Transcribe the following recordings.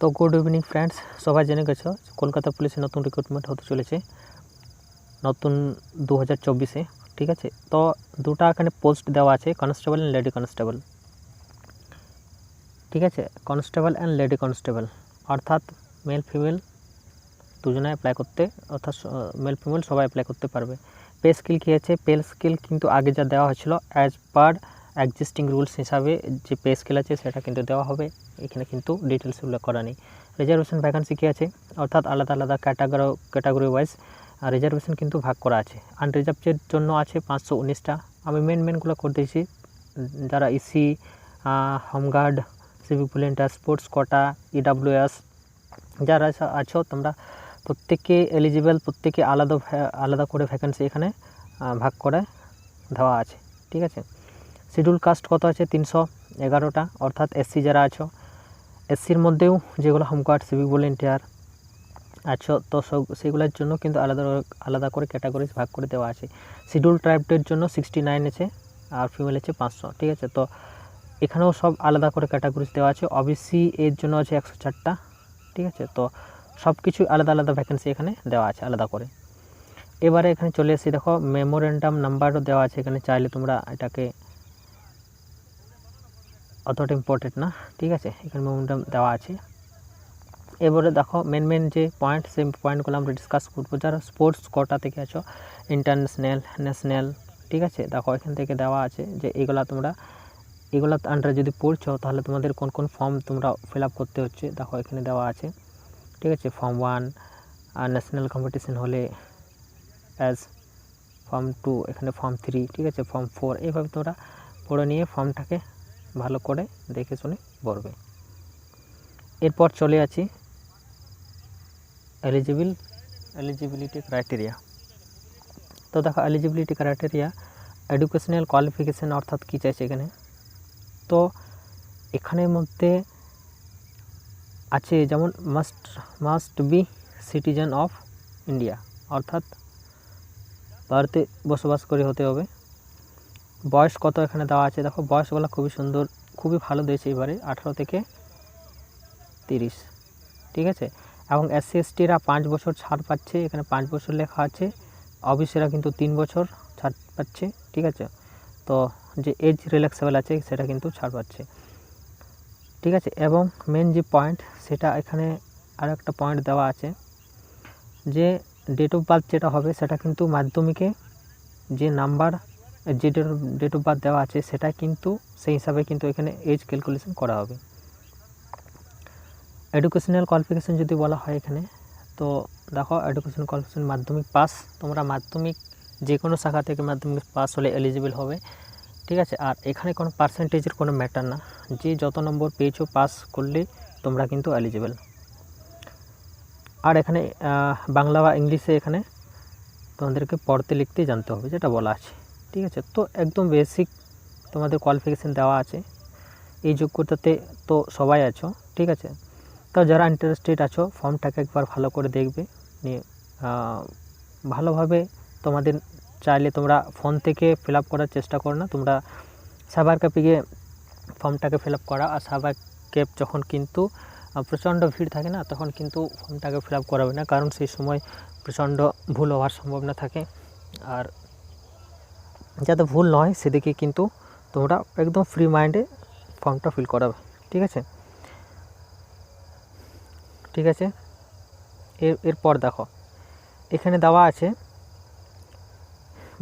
তো good evening friends, সবাই জেনে গেছো কলকাতা পুলিশে নতুন রিক্রুটমেন্ট হতে চলেছে নতুন 2024-এ। ঠিক আছে, তো দুটো এখানে পোস্ট দেওয়া আছে, কনস্টেবল অ্যান্ড লেডি কনস্টেবল। ঠিক আছে, কনস্টেবল অ্যান্ড লেডি কনস্টেবল অর্থাৎ মেল ফিমেল দুজনে অ্যাপ্লাই করতে, অর্থাৎ মেল ফিমেল সবাই অ্যাপ্লাই করতে পারবে। পে স্কেল কী আছে? পে স্কেল কিন্তু আগে যা দেওয়া হয়েছিল অ্যাজ পার এক্সিস্টিং রুলস হিসাবে যে পে স্কেল আছে সেটা কিন্তু দেওয়া হবে, এখানে কিন্তু ডিটেলস উল্লেখ করা নেই। রিজার্ভেশন ভ্যাকান্সি কী আছে? অর্থাৎ আলাদা আলাদা ক্যাটাগরি ওয়াইজ রিজার্ভেশন কিন্তু ভাগ করা আছে। আনরিজার্ভের জন্য আছে 519টা। আমি মেনগুলো করে দিয়েছি। যারা ইসি, home guard, civic volunteer, sports quota, EWS যারা আছো তোমরা প্রত্যেকে এলিজিবল, প্রত্যেকে আলাদা আলাদা করে ভ্যাকেন্সি এখানে ভাগ করে দেওয়া আছে। ঠিক আছে, শিডিউল কাস্ট কত আছে? 311টা, অর্থাৎ এসসি যারা আছো, এসসির মধ্যেও যেগুলো হোমগার্ড, সিভিক ভলেন্টিয়ার আছো তো সেগুলোর জন্য কিন্তু আলাদা আলাদা করে ক্যাটাগরিজ ভাগ করে দেওয়া আছে। শিডিউল ট্রাইবদের জন্য 69 আছে আর ফিমেল আছে 500। ঠিক আছে, তো এখানেও সব আলাদা করে ক্যাটাগরিজ দেওয়া আছে। ওবিসি এর জন্য আছে 104টা। ঠিক আছে, তো সব কিছু আলাদা আলাদা ভ্যাকেন্সি এখানে দেওয়া আছে আলাদা করে। এবারে এখানে চলে এসে দেখো মেমোরেন্ডাম নাম্বারও দেওয়া আছে এখানে, চাইলে তোমরা এটাকে, অতটা ইম্পর্টেন্ট না। ঠিক আছে, এখানে মেমোরেন্ডাম দেওয়া আছে। এবারে দেখো মেন যে পয়েন্ট, সেই পয়েন্টগুলো আমরা ডিসকাস করবো। যারা স্পোর্টস কোটা থেকে আছো, ইন্টারন্যাশনাল, ন্যাশনাল, ঠিক আছে, দেখো এখান থেকে দেওয়া আছে যে এগুলো আন্ডারে যদি পড়ছো তাহলে তোমাদের কোন কোন ফর্ম তোমরা ফিল আপ করতে হচ্ছে দেখো এখানে দেওয়া আছে। ঠিক আছে, ফর্ম 1, আর ন্যাশনাল কম্পিটিশন হলে অ্যাজ ফর্ম 2, এখানে ফর্ম 3, ঠিক আছে, ফর্ম 4, এইভাবে তোমরা পড়ে নিয়ে ফর্মটাকে ভালো করে দেখে শুনে পড়বে। এরপর চলে আছি এলিজিবিলিটি ক্রাইটেরিয়া। তো দেখো এলিজিবিলিটি ক্রাইটেরিয়া, এডুকেশনাল কোয়ালিফিকেশান অর্থাৎ কী চাইছে এখানে। তো এখানের মধ্যে আছে যেমন must be citizen of India, অর্থাৎ ভারতে বসবাস করে হতে হবে। বয়স কত এখানে দেওয়া আছে, দেখো বয়সগুলো খুবই সুন্দর, খুবই ভালো দিয়েছে এবারে, 18 থেকে 30। ঠিক আছে, এবং এসসি এসটিরা 5 বছর ছাড় পাচ্ছে, এখানে 5 বছর লেখা আছে। ওবিসিরা কিন্তু 3 বছর ছাড় পাচ্ছে। ঠিক আছে, তো যে এজ রিল্যাক্সেবল আছে সেটা কিন্তু ছাড় পাচ্ছে। ঠিক আছে, এবং মেন যে পয়েন্ট সেটা এখানে আরও একটা পয়েন্ট দেওয়া আছে যে ডেট অফ বার্থ যেটা হবে সেটা কিন্তু মাধ্যমিকে যে নাম্বার, যে ডেট অফ বার্থ দেওয়া আছে সেটা কিন্তু সেই হিসাবে কিন্তু এখানে এজ ক্যালকুলেশন করা হবে। এডুকেশনাল কোয়ালিফিকেশান যদি বলা হয় এখানে, তো দেখো এডুকেশনাল কোয়ালিফিকেশান মাধ্যমিক পাস, তোমরা মাধ্যমিক যে কোনো শাখা থেকে মাধ্যমিক পাস হলে এলিজিবল হবে। ঠিক আছে, আর এখানে কোনো পার্সেন্টেজের কোনো ম্যাটার না, যে যত নম্বর পেয়েছো পাস করলে তোমরা কিন্তু এলিজিবল। আর এখানে বাংলা বা ইংলিশে এখানে তোমাদেরকে পড়তে লিখতে জানতে হবে, যেটা বলা আছে। ঠিক আছে, তো একদম বেসিক তোমাদের কোয়ালিফিকেশান দেওয়া আছে। এই যোগ্যতাতে তো সবাই আছো। ঠিক আছে, তো যারা ইন্টারেস্টেড আছো ফর্মটাকে একবার ভালো করে দেখবে, নিয়ে ভালোভাবে তোমাদের চাইলে তোমরা ফোন থেকে ফিল আপ করার চেষ্টা করো না, তোমরা সাইবার ক্যাফে গিয়ে ফর্মটাকে ফিল আপ করা। আর সাইবার ক্যাফ যখন কিন্তু প্রচণ্ড ভিড় থাকে না, তখন কিন্তু ফর্মটাকে ফিল আপ করাবে না, কারণ সেই সময় প্রচণ্ড ভুল হওয়ার সম্ভাবনা থাকে। আর যাতে ভুল নয় সেদিকে কিন্তু তোমরা একদম ফ্রি মাইন্ডে ফর্মটা ফিল করাবে। ঠিক আছে, ঠিক আছে, এরপর দেখো এখানে দেওয়া আছে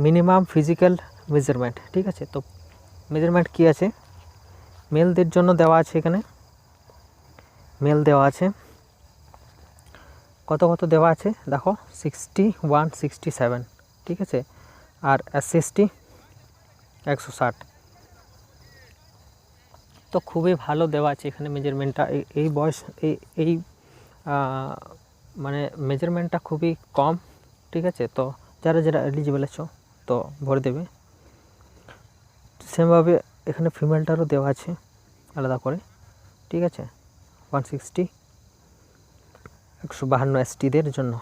মিনিমাম ফিজিক্যাল মেজারমেন্ট। ঠিক আছে, তো মেজারমেন্ট কী আছে, মেলদের জন্য দেওয়া আছে, এখানে মেল দেওয়া আছে কত দেওয়া আছে দেখো 61, 67। ঠিক আছে, আর SC/ST 160। তো খুবই ভালো দেওয়া আছে এখানে মেজারমেন্টটা। এই বয়স এই মানে মেজারমেন্টটা খুবই কম। ঠিক আছে, তো যারা এলিজিবল আছো তো ভরে দেবে। সেমভাবে এখানে ফিমেলটারও দেওয়া আছে আলাদা করে। ঠিক আছে, 160, 152 STদের জন্য,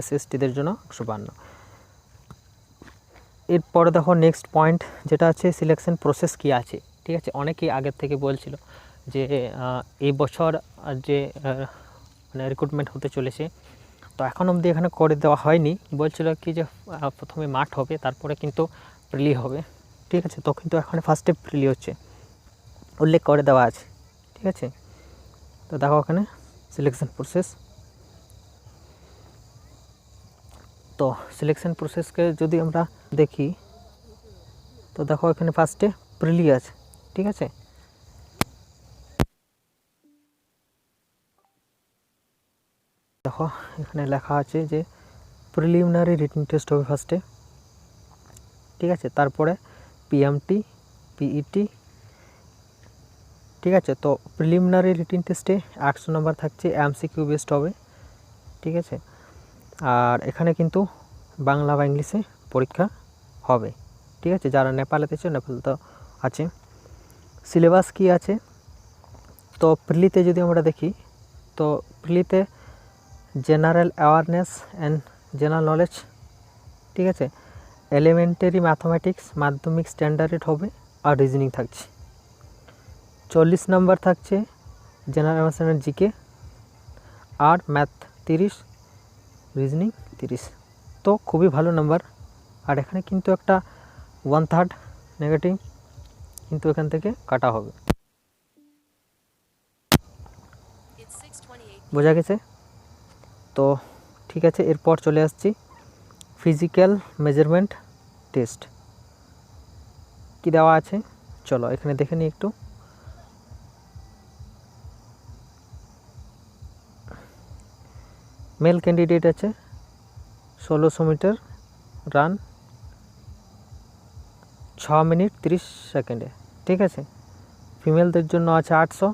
SC/STদের জন্য 152। এরপরে দেখো নেক্সট পয়েন্ট যেটা আছে সিলেকশন প্রসেস কী আছে। ঠিক আছে, অনেকেই আগের থেকে বলছিল যে এই বছর যে মানে রিক্রুটমেন্ট হতে চলেছে, তো এখন অবধি এখানে করে দেওয়া হয়নি। বলছিল কি যে প্রথমে মাঠ হবে, তারপরে কিন্তু প্রিলি হবে, ঠিক আছে। তো কিন্তু এখানে ফার্স্টে প্রিলি হচ্ছে, উল্লেখ করে দেওয়া আছে, ঠিক আছে। তো দেখো ওখানে সিলেকশন প্রসেস, তো সিলেকশন প্রসেসকে যদি আমরা দেখি, তো দেখো এখানে ফার্স্টে প্রিলি আছে, ঠিক আছে। দেখো এখানে লেখা আছে যে প্রিলিমিনারি রিটিন টেস্ট হবে ফার্স্টে, ঠিক আছে। তারপরে পিএমটি, পিইটি, ঠিক আছে। তো প্রিলিমিনারি রিটিন টেস্টে 100 নম্বর থাকছে, এমসিকিউ বেসড হবে, ঠিক আছে। আর এখানে কিন্তু বাংলা বা ইংলিশে পরীক্ষা হবে, ঠিক আছে। যারা নেপালেতে আছে, নেপাল তো আছে। সিলেবাস কি আছে, তো প্রিলিতে যদি আমরা দেখি, তো প্রিলিতে general awareness and general knowledge, ঠিক আছে। এলিমেন্টারি ম্যাথমেটিক্স মাধ্যমিক স্ট্যান্ডার্ড হবে, আর রিজনিং থাকছে। 40 নম্বর থাকছে জেনারেল অ্যাওয়ারনেস অ্যান্ড জিকে, আর ম্যাথ 30, রিজনিং 30। তো খুবই ভালো নাম্বার। আর এখানে কিন্তু একটা 1/3 নেগেটিভ কিন্তু এখান থেকে কাটা হবে, বোঝা গেছে? তো ঠিক আছে, এরপর চলে আসছি ফিজিক্যাল মেজারমেন্ট টেস্ট কি দেওয়া আছে, চলো এখানে দেখে নিই একটু। মেল ক্যান্ডিডেট আছে 1600 মিটার রান 6 মিনিট 30 সেকেন্ডে, ঠিক আছে। ফিমেলদের জন্য আছে 800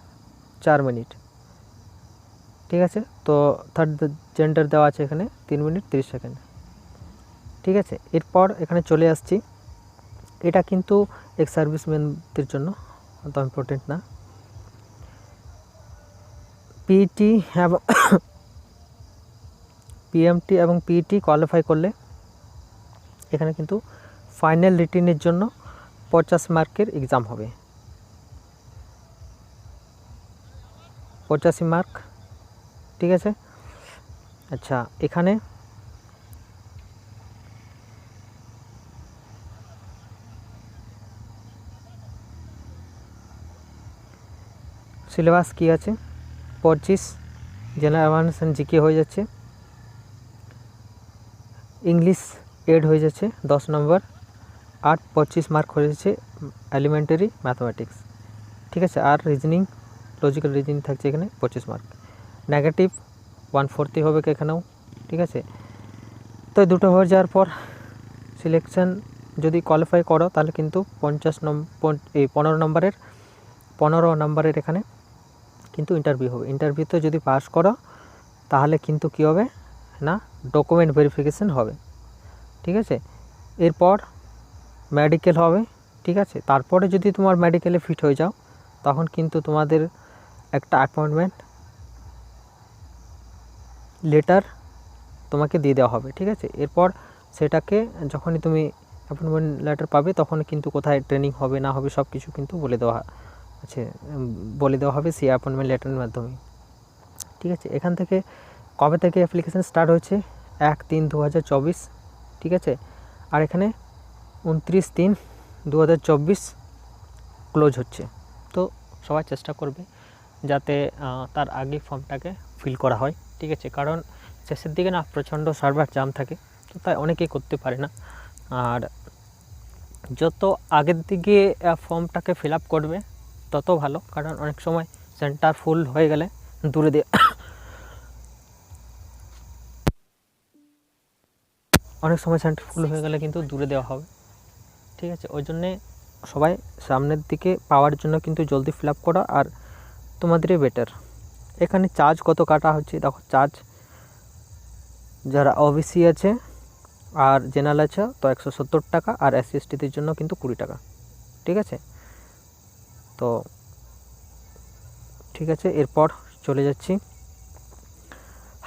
4 মিনিট, ঠিক আছে। তো থার্ড জেন্ডার দেওয়া আছে এখানে 3 মিনিট 30 সেকেন্ড, ঠিক আছে। এরপর এখানে চলে আসছি, এটা কিন্তু এক্স সার্ভিসম্যানদের জন্য অত ইম্পর্টেন্ট না। পিইটি এবং পিএমটি এবং পিইটি কোয়ালিফাই করলে এখানে কিন্তু ফাইনাল রিটেনের জন্য 50 মার্কের এক্সাম হবে, 85 মার্ক, ঠিক আছে। আচ্ছা, এখানে সিলেবাস কি আছে, 25 জেনারেল অ্যাওয়ারনেস অ্যান্ড জিকে হয়ে যাচ্ছে, ইংলিশ এড হয়ে যাচ্ছে 10 নম্বর, আর 25 মার্ক হয়ে যাচ্ছে এলিমেন্টারি ম্যাথমেটিক্স, ঠিক আছে। আর রিজনিং, লজিক্যাল রিজনিং থাকছে এখানে 25 মার্ক, নেগেটিভ 140 হবে এখানেও, ঠিক আছে। তো দুটো হয়ে যাওয়ার পর সিলেকশন যদি কোয়ালিফাই করো তাহলে কিন্তু 15 নম্বরের এখানে কিন্তু ইন্টারভিউ হবে। ইন্টারভিউতে যদি পাস করো তাহলে কিন্তু কী হবে না, ডকুমেন্ট ভেরিফিকেশন হবে, ঠিক আছে। এরপর মেডিকেল হবে, ঠিক আছে। তারপরে যদি তোমার মেডিকেলে ফিট হয়ে যাও তখন কিন্তু তোমাদের একটা অ্যাপয়েন্টমেন্ট লেটার তোমাকে দিয়ে দেওয়া হবে, ঠিক আছে। এরপর সেটাকে যখনই তুমি অ্যাপয়েন্টমেন্ট লেটার পাবে তখন কিন্তু কোথায় ট্রেনিং হবে না হবে সব কিছু কিন্তু বলে দেওয়া হবে সেই অ্যাপয়েন্টমেন্ট লেটারের মাধ্যমে, ঠিক আছে। এখান থেকে কবে থেকে অ্যাপ্লিকেশান স্টার্ট হয়েছে, 1/3/2024, ঠিক আছে। আর এখানে 29/3/2024 ক্লোজ হচ্ছে। তো সবাই চেষ্টা করবে যাতে তার আগে ফর্মটাকে ফিল করা হয়, ঠিক আছে। কারণ শেষের দিকে না প্রচণ্ড সার্ভার জাম থাকে, তো তাই অনেকেই করতে পারে না। আর যত আগের দিকে ফর্মটাকে ফিল আপ করবে তত ভালো, কারণ অনেক সময় সেন্টার ফুল হয়ে গেলে দূরে দিয়ে কিন্তু দূরে দেওয়া হবে, ঠিক আছে। ওই জন্যে সবাই সামনের দিকে পাওয়ার জন্য কিন্তু জলদি ফিল আপ করা আর তোমাদেরই বেটার। এখানে চার্জ কত কাটা হচ্ছে দেখো, চার্জ যারা ওবিসি আছে আর জেনারেল আছে তো 170 টাকা, আর এসসি এসটিদের জন্য কিন্তু 20 টাকা, ঠিক আছে। তো ঠিক আছে, এরপর চলে যাচ্ছি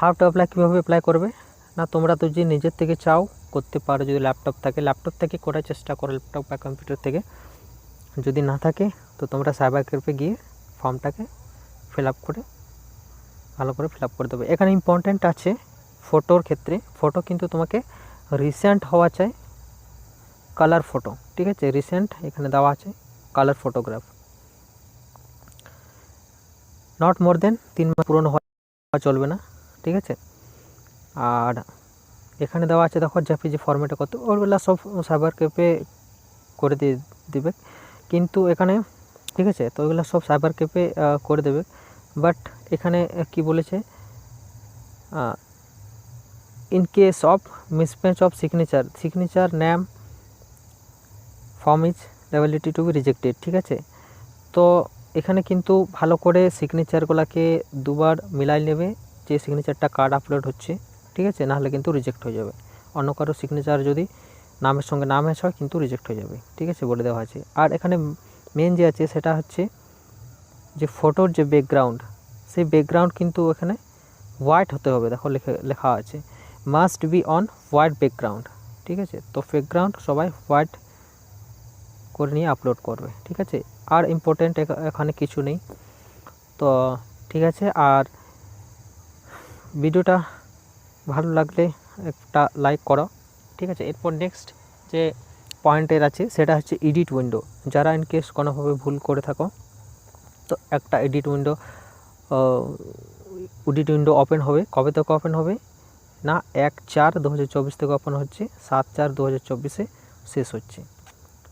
হাউ টু অ্যাপ্লাই, কীভাবে অ্যাপ্লাই করবে না, তোমরা তো যে নিজের থেকে চাও করতে পারো, যদি ল্যাপটপ থাকে ল্যাপটপ থেকে করার চেষ্টা করো, ল্যাপটপ বা কম্পিউটার থেকে। যদি না থাকে তো তোমরা সাইবার ক্যাফে গিয়ে ফর্মটাকে ফিল আপ করে ভালো করে ফিল আপ করে দেবে। এখানে ইম্পর্ট্যান্ট আছে ফটোর ক্ষেত্রে, ফটো কিন্তু তোমাকে রিসেন্ট হওয়া চাই, কালার ফটো, ঠিক আছে, রিসেন্ট এখানে দেওয়া আছে কালার ফটোগ্রাফ, নট মোর দেন 3 মাস পুরনো হওয়া চলবে না, ঠিক আছে। আর এখানে দেওয়া আছে দেখো জেপিজি ফরম্যাটে কত, ওগুলো সব সাইবার ক্যাফে করে দিয়ে দিবে, কিন্তু এখানে ঠিক আছে, তো ওইগুলো সব সাইবার ক্যাফে করে দেবে। বাট এখানে কি বলেছে, in case of mismatch of signature name form is liability to be rejected, ঠিক আছে। তো এখানে কিন্তু ভালো করে সিগনেচারগুলোকে দুবার মিলাই নেবে, যে সিগনেচারটা কার্ড আপলোড হচ্ছে, ঠিক আছে, নাহলে কিন্তু রিজেক্ট হয়ে যাবে। অন্য কারো সিগনেচার যদি নামের সঙ্গে না ম্যাচ হয় কিন্তু রিজেক্ট হয়ে যাবে, ঠিক আছে, বলে দেওয়া আছে। আর এখানে মেন যে আছে সেটা হচ্ছে যে ফটোর যে ব্যাকগ্রাউন্ড, সেই ব্যাকগ্রাউন্ড কিন্তু এখানে হোয়াইট হতে হবে, দেখো লেখা আছে must be on white background, ঠিক আছে। তো ব্যাকগ্রাউন্ড সবাই হোয়াইট করে নিয়ে আপলোড করবে, ঠিক আছে। আর ইম্পর্টেন্ট এখানে কিছু নেই, তো ঠিক আছে। আর ভিডিওটা ভালো লাগলে একটা লাইক করো, ঠিক আছে। এরপর নেক্সট যে পয়েন্টের আছে সেটা হচ্ছে এডিট উইন্ডো। যারা ইন কেস কোনোভাবে ভুল করে থাকো, তো একটা এডিট উইন্ডো ওপেন হবে, কবে থেকে ওপেন হবে না, 1/4/2024 থেকে ওপেন হচ্ছে, 7/4/2024 শেষ হচ্ছে,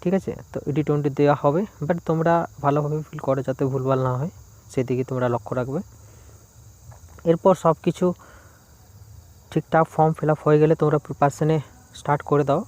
ঠিক আছে। তো এডিট উইন্ডো দেওয়া হবে, বাট তোমরা ভালোভাবে ফিল করো যাতে ভুলভাল না হয়, সেদিকে তোমরা লক্ষ্য রাখবে। এরপর সব কিছু ঠিকঠাক ফর্ম ফিল আপ হয়ে গেলে তোমরা প্রিপারেশনে স্টার্ট করে দাও।